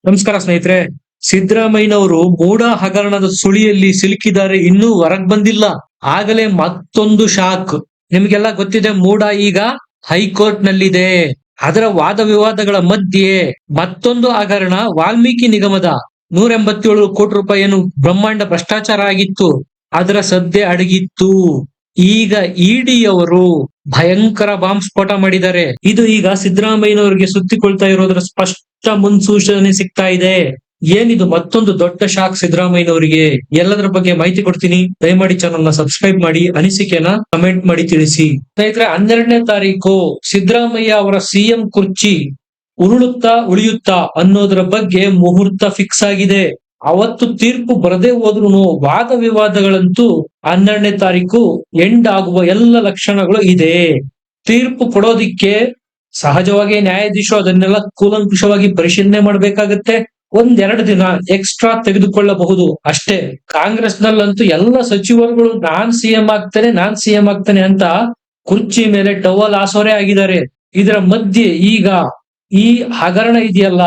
ನಮಸ್ಕಾರ ಸ್ನೇಹಿತರೆ. ಸಿದ್ದರಾಮಯ್ಯನವರು ಮೂಡ ಹಗರಣದ ಸುಳಿಯಲ್ಲಿ ಸಿಲುಕಿದ್ದಾರೆ, ಇನ್ನೂ ಹೊರಗ್ ಬಂದಿಲ್ಲ. ಆಗಲೇ ಮತ್ತೊಂದು ಶಾಕ್. ನಿಮ್ಗೆಲ್ಲ ಗೊತ್ತಿದೆ, ಮೂಡ ಈಗ ಹೈಕೋರ್ಟ್ ನಲ್ಲಿದೆ. ಅದರ ವಾದ ವಿವಾದಗಳ ಮಧ್ಯೆ ಮತ್ತೊಂದು ಹಗರಣ, ವಾಲ್ಮೀಕಿ ನಿಗಮದ 187 ಕೋಟಿ ರೂಪಾಯಿ ಏನು ಬ್ರಹ್ಮಾಂಡ ಭ್ರಷ್ಟಾಚಾರ ಆಗಿತ್ತು, ಅದರ ಸದ್ದೆ ಅಡಗಿತ್ತು. ಈಗ ಇಡಿಯವರು ಭಯಂಕರ ಬಾಂಬ್ ಸ್ಫೋಟ ಮಾಡಿದ್ದಾರೆ. ಇದು ಈಗ ಸಿದ್ದರಾಮಯ್ಯನವರಿಗೆ ಸುತ್ತಿಕೊಳ್ತಾ ಇರೋದ್ರ ಸ್ಪಷ್ಟ ಮುನ್ಸೂಚನೆ ಸಿಗ್ತಾ ಇದೆ. ಏನಿದು ಮತ್ತೊಂದು ದೊಡ್ಡ ಶಾಕ್ ಸಿದ್ದರಾಮಯ್ಯನವರಿಗೆ? ಎಲ್ಲದರ ಬಗ್ಗೆ ಮಾಹಿತಿ ಕೊಡ್ತೀನಿ. ದಯಮಾಡಿ ಚಾನಲ್ ನ ಸಬ್ಸ್ಕ್ರೈಬ್ ಮಾಡಿ, ಅನಿಸಿಕೆನ ಕಮೆಂಟ್ ಮಾಡಿ ತಿಳಿಸಿ. ಸ್ನೇಹಿತರೆ, 12ನೇ ತಾರೀಕು ಸಿದ್ದರಾಮಯ್ಯ ಅವರ ಸಿಎಂ ಕುರ್ಚಿ ಉರುಳುತ್ತಾ ಉಳಿಯುತ್ತಾ ಅನ್ನೋದ್ರ ಬಗ್ಗೆ ಮುಹೂರ್ತ ಫಿಕ್ಸ್ ಆಗಿದೆ. ಅವತ್ತು ತೀರ್ಪು ಬರದೇ ಹೋದ್ರು ವಾದ ವಿವಾದಗಳಂತೂ 12ನೇ ತಾರೀಕು ಎಂಡ್ ಆಗುವ ಎಲ್ಲ ಲಕ್ಷಣಗಳು ಇದೆ. ತೀರ್ಪು ಕೊಡೋದಿಕ್ಕೆ ಸಹಜವಾಗಿ ನ್ಯಾಯಾಧೀಶರು ಅದನ್ನೆಲ್ಲ ಕೂಲಂಕುಷವಾಗಿ ಪರಿಶೀಲನೆ ಮಾಡಬೇಕಾಗತ್ತೆ. 1-2 ದಿನ ಎಕ್ಸ್ಟ್ರಾ ತೆಗೆದುಕೊಳ್ಳಬಹುದು ಅಷ್ಟೇ. ಕಾಂಗ್ರೆಸ್ ನಲ್ಲಂತೂ ಎಲ್ಲ ಸಚಿವರುಗಳು ನಾನ್ ಸಿಎಂ ಆಗ್ತೇನೆ ಅಂತ ಕುರ್ಚಿ ಮೇಲೆ ಟವಲ್ ಆಸೋರೆ ಆಗಿದ್ದಾರೆ. ಇದರ ಮಧ್ಯೆ ಈಗ ಈ ಹಗರಣ ಇದೆಯಲ್ಲ,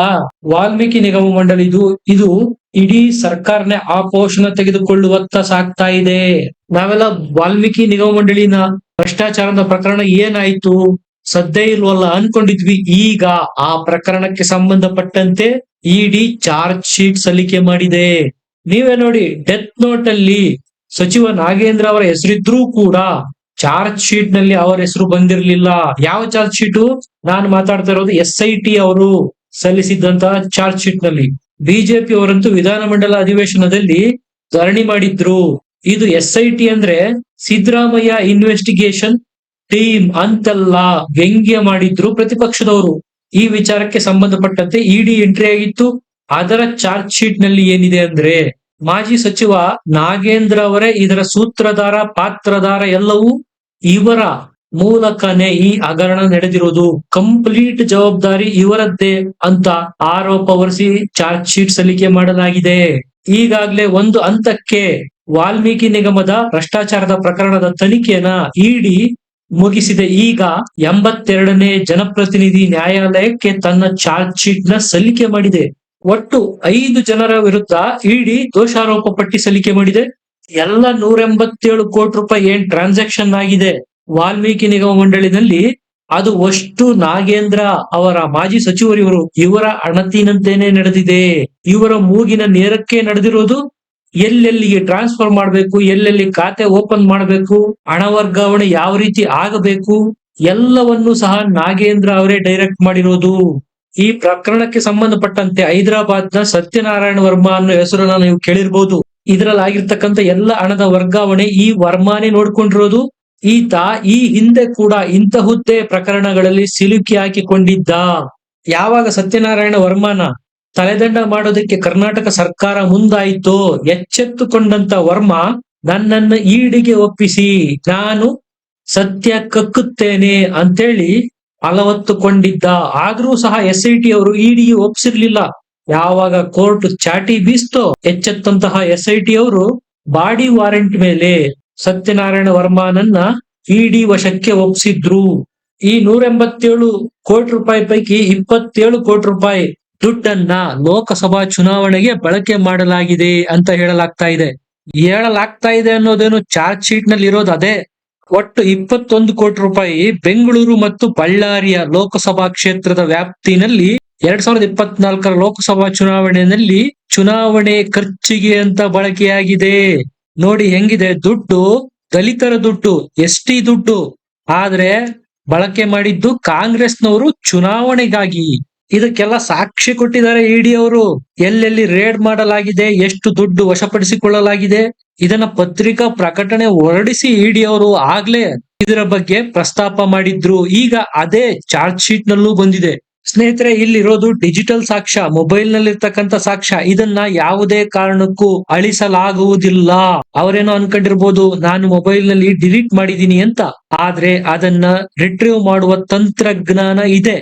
ವಾಲ್ಮೀಕಿ ನಿಗಮ ಮಂಡಳಿ, ಇದು ಇಡೀ ಸರ್ಕಾರನೇ ಆಪೋಷಣ ತೆಗೆದುಕೊಳ್ಳುವತ್ತ ಸಾಗ್ತಾ ಇದೆ. ನಾವೆಲ್ಲ ವಾಲ್ಮೀಕಿ ನಿಗಮ ಮಂಡಳಿನ ಭ್ರಷ್ಟಾಚಾರದ ಪ್ರಕರಣ ಏನಾಯ್ತು, ಸದ್ದೇ ಇಲ್ವಲ್ಲ ಅನ್ಕೊಂಡಿದ್ವಿ. ಈಗ ಆ ಪ್ರಕರಣಕ್ಕೆ ಸಂಬಂಧಪಟ್ಟಂತೆ ಇಡಿ ಚಾರ್ಜ್ ಶೀಟ್ ಸಲ್ಲಿಕೆ ಮಾಡಿದೆ. ನೀವೇ ನೋಡಿ, ಡೆತ್ ನೋಟ್ ಅಲ್ಲಿ ಸಚಿವ ನಾಗೇಂದ್ರ ಅವರ ಹೆಸರಿದ್ರೂ ಕೂಡ ಚಾರ್ಜ್ ಶೀಟ್ ನಲ್ಲಿ ಅವರ ಹೆಸರು ಬಂದಿರಲಿಲ್ಲ. ಯಾವ ಚಾರ್ಜ್ ಶೀಟು ನಾನು ಮಾತಾಡ್ತಾ ಇರೋದು? SIT ಅವರು ಸಲ್ಲಿಸಿದ್ದಂತಹ ಚಾರ್ಜ್ ಶೀಟ್ ನಲ್ಲಿ. ಬಿಜೆಪಿ ಅವರಂತೂ ವಿಧಾನಮಂಡಲ ಅಧಿವೇಶನದಲ್ಲಿ ಧರಣಿ ಮಾಡಿದ್ರು. ಇದು SIT ಅಂದ್ರೆ ಸಿದ್ದರಾಮಯ್ಯ ಇನ್ವೆಸ್ಟಿಗೇಷನ್ ಟೀಮ್ ಅಂತೆಲ್ಲ ವ್ಯಂಗ್ಯ ಮಾಡಿದ್ರು ಪ್ರತಿಪಕ್ಷದವರು. ಈ ವಿಚಾರಕ್ಕೆ ಸಂಬಂಧಪಟ್ಟಂತೆ ಇಡಿ ಎಂಟ್ರಿ ಆಗಿತ್ತು. ಅದರ ಚಾರ್ಜ್ ಶೀಟ್ ನಲ್ಲಿ ಏನಿದೆ ಅಂದ್ರೆ, ಮಾಜಿ ಸಚಿವ ನಾಗೇಂದ್ರ ಅವರೇ ಇದರ ಸೂತ್ರಧಾರ, ಪಾತ್ರಧಾರ, ಎಲ್ಲವೂ ಇವರ ಮೂಲಕನೇ ಈ ಹಗರಣ ನಡೆದಿರೋದು, ಕಂಪ್ಲೀಟ್ ಜವಾಬ್ದಾರಿ ಇವರದ್ದೇ ಅಂತ ಆರೋಪ ಹೊರಿಸಿ ಚಾರ್ಜ್ ಶೀಟ್ ಸಲ್ಲಿಕೆ ಮಾಡಲಾಗಿದೆ. ಈಗಾಗಲೇ ಒಂದು ಹಂತಕ್ಕೆ ವಾಲ್ಮೀಕಿ ನಿಗಮದ ಭ್ರಷ್ಟಾಚಾರದ ಪ್ರಕರಣದ ತನಿಖೆನ ಇಡಿ ಮುಗಿಸಿದೆ. ಈಗ 82ನೇ ಜನಪ್ರತಿನಿಧಿ ನ್ಯಾಯಾಲಯಕ್ಕೆ ತನ್ನ ಚಾರ್ಜ್ ಶೀಟ್ ನ ಸಲ್ಲಿಕೆ ಮಾಡಿದೆ. ಒಟ್ಟು 5 ಜನರ ವಿರುದ್ಧ ಇಡಿ ದೋಷಾರೋಪ ಪಟ್ಟಿ ಸಲ್ಲಿಕೆ ಮಾಡಿದೆ. ಎಲ್ಲ 187 ಕೋಟಿ ರೂಪಾಯಿ ಏನ್ ಟ್ರಾನ್ಸಾಕ್ಷನ್ ಆಗಿದೆ ವಾಲ್ಮೀಕಿ ನಿಗಮ ಮಂಡಳಿನಲ್ಲಿ, ಅದು ಅಷ್ಟು ನಾಗೇಂದ್ರ ಅವರ ಮಾಜಿ ಸಚಿವರಿವರು, ಇವರ ಅಣತಿನಂತೆಯೇ ನಡೆದಿದೆ. ಇವರ ಮೂಗಿನ ನೇರಕ್ಕೆ ನಡೆದಿರೋದು. ಎಲ್ಲೆಲ್ಲಿಗೆ ಟ್ರಾನ್ಸ್ಫರ್ ಮಾಡಬೇಕು, ಎಲ್ಲೆಲ್ಲಿ ಖಾತೆ ಓಪನ್ ಮಾಡಬೇಕು, ಹಣ ವರ್ಗಾವಣೆ ಯಾವ ರೀತಿ ಆಗಬೇಕು, ಎಲ್ಲವನ್ನೂ ಸಹ ನಾಗೇಂದ್ರ ಅವರೇ ಡೈರೆಕ್ಟ್ ಮಾಡಿರೋದು. ಈ ಪ್ರಕರಣಕ್ಕೆ ಸಂಬಂಧಪಟ್ಟಂತೆ ಹೈದರಾಬಾದ್ ನ ಸತ್ಯನಾರಾಯಣ ವರ್ಮಾ ಅನ್ನೋ ಹೆಸರನ್ನ ನೀವು ಕೇಳಿರ್ಬೋದು. ಇದರಲ್ಲಿ ಆಗಿರ್ತಕ್ಕಂಥ ಎಲ್ಲ ಹಣದ ವರ್ಗಾವಣೆ ಈ ವರ್ಮಾನೇ ನೋಡ್ಕೊಂಡಿರೋದು. ಈತ ಈ ಹಿಂದೆ ಕೂಡ ಇಂತಹುದ್ದೇ ಪ್ರಕರಣಗಳಲ್ಲಿ ಸಿಲುಕಿ ಹಾಕಿಕೊಂಡಿದ್ದ. ಯಾವಾಗ ಸತ್ಯನಾರಾಯಣ ವರ್ಮಾನ ತಲೆದಂಡ ಮಾಡೋದಕ್ಕೆ ಕರ್ನಾಟಕ ಸರ್ಕಾರ ಮುಂದಾಯಿತೋ, ಎಚ್ಚೆತ್ತುಕೊಂಡಂತ ವರ್ಮಾ ನನ್ನನ್ನು ಇಡಿಗೆ ಒಪ್ಪಿಸಿ ನಾನು ಸತ್ಯ ಕಕ್ಕುತ್ತೇನೆ ಅಂತೇಳಿ ಅಲವತ್ತುಕೊಂಡಿದ್ದ. ಆದ್ರೂ ಸಹ SIT ಅವರು ಇಡಿಗೆ ಒಪ್ಸಿರ್ಲಿಲ್ಲ. ಯಾವಾಗ ಕೋರ್ಟ್ ಚಾಟಿ ಬೀಸ್ತೋ, ಎಚ್ಚೆತ್ತಂತಹ SIT ಅವರು ಬಾಡಿ ವಾರೆಂಟ್ ಮೇಲೆ ಸತ್ಯನಾರಾಯಣ ವರ್ಮಾನನ್ನ ಇಡಿ ವಶಕ್ಕೆ ಒಪ್ಪಿಸಿದ್ರು. ಈ 187 ಕೋಟಿ ರೂಪಾಯಿ ಪೈಕಿ 27 ಕೋಟಿ ರೂಪಾಯಿ ದುಡ್ಡನ್ನ ಲೋಕಸಭಾ ಚುನಾವಣೆಗೆ ಬಳಕೆ ಮಾಡಲಾಗಿದೆ ಅಂತ ಹೇಳಲಾಗ್ತಾ ಇದೆ ಅನ್ನೋದೇನು ಚಾರ್ಜ್ ಶೀಟ್ ನಲ್ಲಿ ಇರೋದು ಅದೇ. ಒಟ್ಟು 21 ಕೋಟಿ ರೂಪಾಯಿ ಬೆಂಗಳೂರು ಮತ್ತು ಬಳ್ಳಾರಿಯ ಲೋಕಸಭಾ ಕ್ಷೇತ್ರದ ವ್ಯಾಪ್ತಿನಲ್ಲಿ 2024ರ ಲೋಕಸಭಾ ಚುನಾವಣೆಯಲ್ಲಿ ಚುನಾವಣೆ ಖರ್ಚಿಗೆ ಅಂತ ಬಳಕೆಯಾಗಿದೆ. ನೋಡಿ ಹೆಂಗಿದೆ ದುಡ್ಡು, ದಲಿತರ ದುಡ್ಡು, ST ದುಡ್ಡು. ಆದ್ರೆ ಬಳಕೆ ಮಾಡಿದ್ದು ಕಾಂಗ್ರೆಸ್ನವರು ಚುನಾವಣೆಗಾಗಿ. ಇದಕ್ಕೆಲ್ಲ ಸಾಕ್ಷಿ ಕೊಟ್ಟಿದ್ದಾರೆ ಇಡಿ ಅವರು. ಎಲ್ಲೆಲ್ಲಿ ರೇಡ್ ಮಾಡಲಾಗಿದೆ, ಎಷ್ಟು ದುಡ್ಡು ವಶಪಡಿಸಿಕೊಳ್ಳಲಾಗಿದೆ, ಇದನ್ನ ಪತ್ರಿಕಾ ಪ್ರಕಟಣೆ ಹೊರಡಿಸಿ ಇಡಿ ಅವರು ಆಗ್ಲೇ ಇದರ ಬಗ್ಗೆ ಪ್ರಸ್ತಾಪ ಮಾಡಿದ್ರು. ಈಗ ಅದೇ ಚಾರ್ಜ್ ಶೀಟ್ ನಲ್ಲೂ ಬಂದಿದೆ. ಸ್ನೇಹಿತರೆ, ಇಲ್ಲಿರೋದು ಡಿಜಿಟಲ್ ಸಾಕ್ಷ್ಯ, ಮೊಬೈಲ್ ನಲ್ಲಿರ್ತಕ್ಕಂಥ ಸಾಕ್ಷ್ಯ. ಇದನ್ನ ಯಾವುದೇ ಕಾರಣಕ್ಕೂ ಅಳಿಸಲಾಗುವುದಿಲ್ಲ. ಅವರೇನೋ ಅನ್ಕೊಂಡಿರ್ಬೋದು ನಾನು ಮೊಬೈಲ್ ನಲ್ಲಿ ಡಿಲೀಟ್ ಮಾಡಿದೀನಿ ಅಂತ, ಆದ್ರೆ ಅದನ್ನ ರಿಟ್ರೀವ್ ಮಾಡುವ ತಂತ್ರಜ್ಞಾನ ಇದೆ.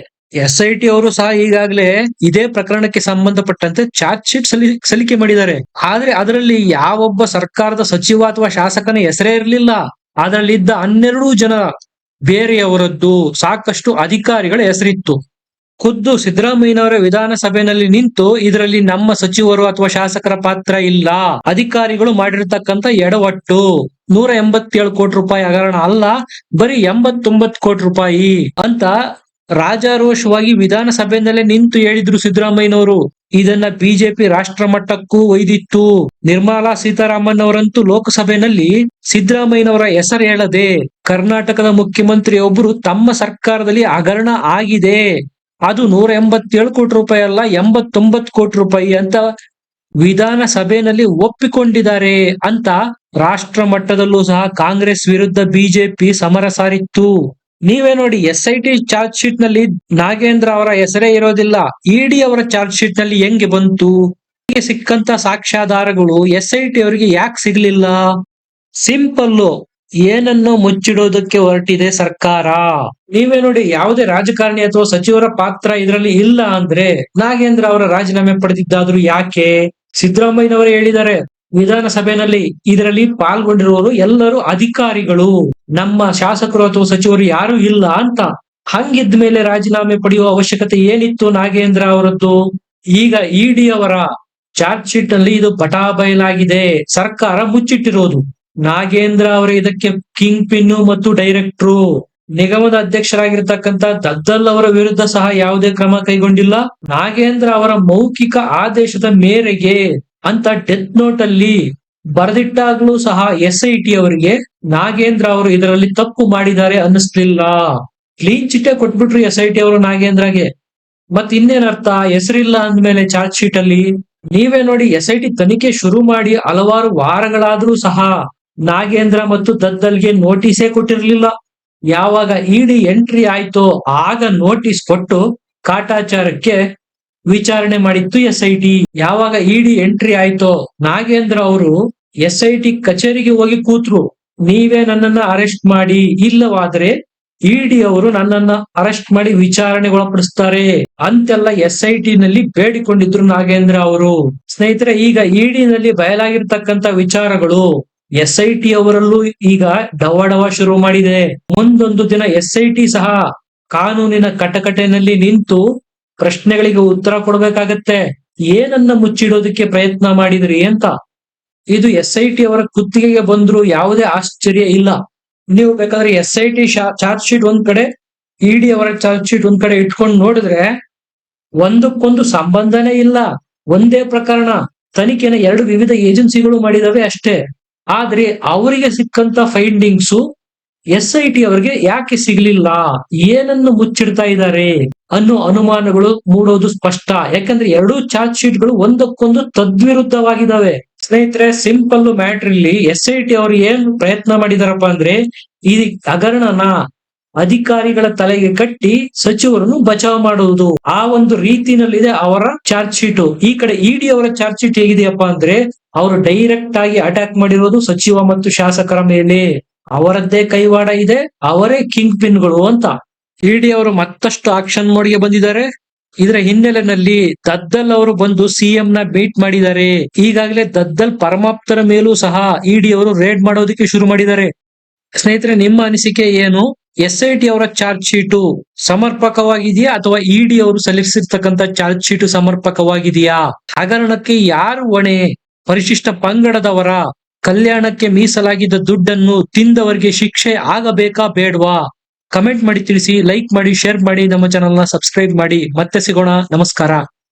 SIT ಅವರು ಸಹ ಈಗಾಗಲೇ ಇದೇ ಪ್ರಕರಣಕ್ಕೆ ಸಂಬಂಧಪಟ್ಟಂತೆ ಚಾರ್ಜ್ ಶೀಟ್ ಸಲ್ಲಿಕೆ ಮಾಡಿದ್ದಾರೆ. ಆದ್ರೆ ಅದರಲ್ಲಿ ಯಾವೊಬ್ಬ ಸರ್ಕಾರದ ಸಚಿವ ಅಥವಾ ಶಾಸಕನ ಹೆಸರೇ ಇರಲಿಲ್ಲ. ಅದರಲ್ಲಿದ್ದ 12 ಜನ ಬೇರೆಯವರದ್ದು ಸಾಕಷ್ಟು ಅಧಿಕಾರಿಗಳ ಹೆಸರಿತ್ತು. ಖುದ್ದು ಸಿದ್ದರಾಮಯ್ಯನವರ ವಿಧಾನಸಭೆಯಲ್ಲಿ ನಿಂತು ಇದರಲ್ಲಿ ನಮ್ಮ ಸಚಿವರು ಅಥವಾ ಶಾಸಕರ ಪಾತ್ರ ಇಲ್ಲ, ಅಧಿಕಾರಿಗಳು ಮಾಡಿರ್ತಕ್ಕಂಥ ಎಡವಟ್ಟು 187 ಕೋಟಿ ರೂಪಾಯಿ ಹಗರಣ ಅಲ್ಲ, ಬರೀ 89 ಕೋಟಿ ರೂಪಾಯಿ ಅಂತ ರಾಜಾರೋಷವಾಗಿ ವಿಧಾನಸಭೆಯಲ್ಲೇ ನಿಂತು ಹೇಳಿದ್ರು ಸಿದ್ದರಾಮಯ್ಯನವರು. ಇದನ್ನ ಬಿಜೆಪಿ ರಾಷ್ಟ್ರ ಮಟ್ಟಕ್ಕೂ ಒಯ್ದಿತ್ತು. ನಿರ್ಮಲಾ ಸೀತಾರಾಮನ್ ಅವರಂತೂ ಲೋಕಸಭೆಯಲ್ಲಿ ಸಿದ್ದರಾಮಯ್ಯನವರ ಹೆಸರು ಹೇಳದೆ ಕರ್ನಾಟಕದ ಮುಖ್ಯಮಂತ್ರಿ ಒಬ್ಬರು ತಮ್ಮ ಸರ್ಕಾರದಲ್ಲಿ ಹಗರಣ ಆಗಿದೆ, ಅದು 187 ಕೋಟಿ ರೂಪಾಯಿ ಅಲ್ಲ 89 ಕೋಟಿ ರೂಪಾಯಿ ಅಂತ ವಿಧಾನಸಭೆಯಲ್ಲಿ ಒಪ್ಪಿಕೊಂಡಿದ್ದಾರೆ ಅಂತ ರಾಷ್ಟ್ರ ಮಟ್ಟದಲ್ಲೂ ಸಹ ಕಾಂಗ್ರೆಸ್ ವಿರುದ್ಧ ಬಿಜೆಪಿ ಸಮರ ಸಾರಿತ್ತು. ನೀವೇ ನೋಡಿ, SIT ಚಾರ್ಜ್ ಶೀಟ್ ನಲ್ಲಿ ನಾಗೇಂದ್ರ ಅವರ ಹೆಸರೇ ಇರೋದಿಲ್ಲ, ಇಡಿ ಅವರ ಚಾರ್ಜ್ ಶೀಟ್ ನಲ್ಲಿ ಹೆಂಗೆ ಬಂತು? ಸಿಕ್ಕಂತ ಸಾಕ್ಷ್ಯಾಧಾರಗಳು SIT ಅವರಿಗೆ ಯಾಕೆ ಸಿಗ್ಲಿಲ್ಲ? ಸಿಂಪಲ್, ಏನನ್ನು ಮುಚ್ಚಿಡೋದಕ್ಕೆ ಹೊರಟಿದೆ ಸರ್ಕಾರ. ನೀವೇ ನೋಡಿ, ಯಾವುದೇ ರಾಜಕಾರಣಿ ಅಥವಾ ಸಚಿವರ ಪಾತ್ರ ಇದರಲ್ಲಿ ಇಲ್ಲ ಅಂದ್ರೆ ನಾಗೇಂದ್ರ ಅವರ ರಾಜೀನಾಮೆ ಪಡೆದಿದ್ದಾದ್ರೂ ಯಾಕೆ? ಸಿದ್ದರಾಮಯ್ಯನವರು ಹೇಳಿದ್ದಾರೆ ವಿಧಾನಸಭೆಯಲ್ಲಿ, ಇದರಲ್ಲಿ ಪಾಲ್ಗೊಂಡಿರುವವರು ಎಲ್ಲರೂ ಅಧಿಕಾರಿಗಳು, ನಮ್ಮ ಶಾಸಕರು ಅಥವಾ ಸಚಿವರು ಯಾರು ಇಲ್ಲ ಅಂತ. ಹಂಗಿದ್ದ ಮೇಲೆ ರಾಜೀನಾಮೆ ಪಡೆಯುವ ಅವಶ್ಯಕತೆ ಏನಿತ್ತು ನಾಗೇಂದ್ರ ಅವರದ್ದು? ಈಗ ಇಡಿ ಅವರ ಚಾರ್ಜ್ ಶೀಟ್ ನಲ್ಲಿ ಇದು ಬಟಾಬಯಲಾಗಿದೆ, ಸರ್ಕಾರ ಮುಚ್ಚಿಟ್ಟಿರೋದು. ನಾಗೇಂದ್ರ ಅವರ ಇದಕ್ಕೆ ಕಿಂಗ್ ಪಿನ್ ಮತ್ತು ಡೈರೆಕ್ಟ್ರು. ನಿಗಮದ ಅಧ್ಯಕ್ಷರಾಗಿರ್ತಕ್ಕಂಥ ದದ್ದಲ್ ಅವರ ವಿರುದ್ಧ ಸಹ ಯಾವುದೇ ಕ್ರಮ ಕೈಗೊಂಡಿಲ್ಲ. ನಾಗೇಂದ್ರ ಅವರ ಮೌಖಿಕ ಆದೇಶದ ಮೇರೆಗೆ ಅಂತ ಡೆತ್ ನೋಟ್ ಅಲ್ಲಿ ಬರೆದಿಟ್ಟಾಗ್ಲೂ ಸಹ SIT ಅವರಿಗೆ ನಾಗೇಂದ್ರ ಅವರು ಇದರಲ್ಲಿ ತಪ್ಪು ಮಾಡಿದ್ದಾರೆ ಅನ್ನಿಸ್ಲಿಲ್ಲ. ಕ್ಲೀನ್ ಚಿಟ್ಟೆ ಕೊಟ್ಬಿಟ್ರು SIT ಅವರು ನಾಗೇಂದ್ರಗೆ. ಮತ್ ಇನ್ನೇನರ್ಥ? ಹೆಸರಿಲ್ಲ ಅಂದ್ಮೇಲೆ ಚಾರ್ಜ್ ಶೀಟ್ ಅಲ್ಲಿ. ನೀವೇ ನೋಡಿ, SIT ತನಿಖೆ ಶುರು ಮಾಡಿ ಹಲವಾರು ವಾರಗಳಾದ್ರೂ ಸಹ ನಾಗೇಂದ್ರ ಮತ್ತು ದದ್ದಲ್ಗೆ ನೋಟಿಸೇ ಕೊಟ್ಟಿರ್ಲಿಲ್ಲ. ಯಾವಾಗ ಇಡಿ ಎಂಟ್ರಿ ಆಯ್ತೋ ಆಗ ನೋಟಿಸ್ ಕೊಟ್ಟು ಕಾಟಾಚಾರಕ್ಕೆ ವಿಚಾರಣೆ ಮಾಡಿತ್ತು SIT. ಯಾವಾಗ ಇಡಿ ಎಂಟ್ರಿ ಆಯ್ತೋ ನಾಗೇಂದ್ರ ಅವರು SIT ಕಚೇರಿಗೆ ಹೋಗಿ ಕೂತ್ರು, ನೀವೇ ನನ್ನನ್ನ ಅರೆಸ್ಟ್ ಮಾಡಿ, ಇಲ್ಲವಾದ್ರೆ ಇಡಿ ಅವರು ನನ್ನನ್ನ ಅರೆಸ್ಟ್ ಮಾಡಿ ವಿಚಾರಣೆಗೊಳಪಡಿಸ್ತಾರೆ ಅಂತೆಲ್ಲ SIT ನಲ್ಲಿ ಬೇಡಿಕೊಂಡಿದ್ರು ನಾಗೇಂದ್ರ ಅವರು. ಸ್ನೇಹಿತರೆ, ಈಗ ಇಡಿ ನಲ್ಲಿ ಬಯಲಾಗಿರ್ತಕ್ಕಂಥ ವಿಚಾರಗಳು SIT ಅವರಲ್ಲೂ ಈಗ ಡವಡವ ಶುರು ಮಾಡಿದೆ. ಮುಂದೊಂದು ದಿನ SIT ಸಹ ಕಾನೂನಿನ ಕಟಕಟೆನಲ್ಲಿ ನಿಂತು ಪ್ರಶ್ನೆಗಳಿಗೆ ಉತ್ತರ ಕೊಡಬೇಕಾಗತ್ತೆ. ಏನನ್ನ ಮುಚ್ಚಿಡೋದಕ್ಕೆ ಪ್ರಯತ್ನ ಮಾಡಿದ್ರಿ ಅಂತ. ಇದು SIT ಅವರ ಕುತ್ತಿಗೆಗೆ ಬಂದ್ರು ಯಾವುದೇ ಆಶ್ಚರ್ಯ ಇಲ್ಲ. ನೀವು ಬೇಕಾದ್ರೆ SIT ಚಾರ್ಜ್ ಶೀಟ್ ಒಂದ್ ಕಡೆ, ಇಡಿ ಅವರ ಚಾರ್ಜ್ ಶೀಟ್ ಒಂದ್ ಕಡೆ ಇಟ್ಕೊಂಡು ನೋಡಿದ್ರೆ ಒಂದಕ್ಕೊಂದು ಸಂಬಂಧನೇ ಇಲ್ಲ. ಒಂದೇ ಪ್ರಕರಣ, ತನಿಖೆನ 2 ವಿವಿಧ ಏಜೆನ್ಸಿಗಳು ಮಾಡಿದವೆ ಅಷ್ಟೇ. ಆದ್ರೆ ಅವರಿಗೆ ಸಿಕ್ಕಂತ ಫೈಂಡಿಂಗ್ಸು SIT ಅವರಿಗೆ ಯಾಕೆ ಸಿಗ್ಲಿಲ್ಲ? ಏನನ್ನು ಮುಚ್ಚಿಡ್ತಾ ಇದ್ದಾರೆ ಅನ್ನೋ ಅನುಮಾನಗಳು ಮೂಡೋದು ಸ್ಪಷ್ಟ. ಯಾಕಂದ್ರೆ 2 ಚಾರ್ಜ್ ಶೀಟ್ಗಳು ಒಂದಕ್ಕೊಂದು ತದ್ವಿರುದ್ಧವಾಗಿದ್ದಾವೆ. ಸ್ನೇಹಿತರೆ, ಸಿಂಪಲ್ ಮ್ಯಾಟರ್ ಇಲ್ಲಿ SIT ಅವರು ಏನ್ ಪ್ರಯತ್ನ ಮಾಡಿದಾರಪ್ಪ ಅಂದ್ರೆ, ಈ ಹಗರಣನ ಅಧಿಕಾರಿಗಳ ತಲೆಗೆ ಕಟ್ಟಿ ಸಚಿವರನ್ನು ಬಚಾವ್ ಮಾಡುವುದು, ಆ ಒಂದು ರೀತಿನಲ್ಲಿದೆ ಅವರ ಚಾರ್ಜ್ ಶೀಟ್. ಈ ಕಡೆ ಇಡಿ ಅವರ ಚಾರ್ಜ್ ಶೀಟ್ ಹೇಗಿದೆಯಪ್ಪ ಅಂದ್ರೆ, ಅವರು ಡೈರೆಕ್ಟ್ ಆಗಿ ಅಟ್ಯಾಕ್ ಮಾಡಿರೋದು ಸಚಿವ ಮತ್ತು ಶಾಸಕರ ಮೇಲೆ. ಅವರದ್ದೇ ಕೈವಾಡ ಇದೆ, ಅವರೇ ಕಿಂಗ್ ಪಿನ್ಗಳು ಅಂತ. ಇಡಿ ಅವರು ಮತ್ತಷ್ಟು ಆಕ್ಷನ್ ಮೋಡ್ಗೆ ಬಂದಿದ್ದಾರೆ. ಇದರ ಹಿನ್ನೆಲೆಯಲ್ಲಿ ದದ್ದಲ್ ಅವರು ಬಂದು CM ನ ಭೇಟಿ ಮಾಡಿದ್ದಾರೆ. ಈಗಾಗಲೇ ದದ್ದಲ್ ಪರಮಾಪ್ತರ ಮೇಲೂ ಸಹ ಇಡಿ ಅವರು ರೇಡ್ ಮಾಡೋದಕ್ಕೆ ಶುರು ಮಾಡಿದ್ದಾರೆ. ಸ್ನೇಹಿತರೆ, ನಿಮ್ಮ ಅನಿಸಿಕೆ ಏನು? SIT ಅವರ ಚಾರ್ಜ್ ಶೀಟು ಸಮರ್ಪಕವಾಗಿದೆಯಾ ಅಥವಾ ಇಡಿ ಅವರು ಸಲ್ಲಿಸಿರ್ತಕ್ಕಂಥ ಚಾರ್ಜ್ ಶೀಟು ಸಮರ್ಪಕವಾಗಿದೆಯಾ? ಹಗರಣಕ್ಕೆ ಯಾರು ಹೊಣೆ? ಪರಿಶಿಷ್ಟ ಪಂಗಡದವರ ಕಲ್ಯಾಣಕ್ಕೆ ಮೀಸಲಾಗಿದ್ದ ದುಡ್ಡನ್ನು ತಿಂದವರಿಗೆ ಶಿಕ್ಷೆ ಆಗಬೇಕಾ ಬೇಡವಾ? ಕಮೆಂಟ್ ಮಾಡಿ ತಿಳಿಸಿ, ಲೈಕ್ ಮಾಡಿ, ಶೇರ್ ಮಾಡಿ, ನಮ್ಮ ಚಾನೆಲ್ ನ ಸಬ್ಸ್ಕ್ರೈಬ್ ಮಾಡಿ. ಮತ್ತೆ ಸಿಗೋಣ. ನಮಸ್ಕಾರ.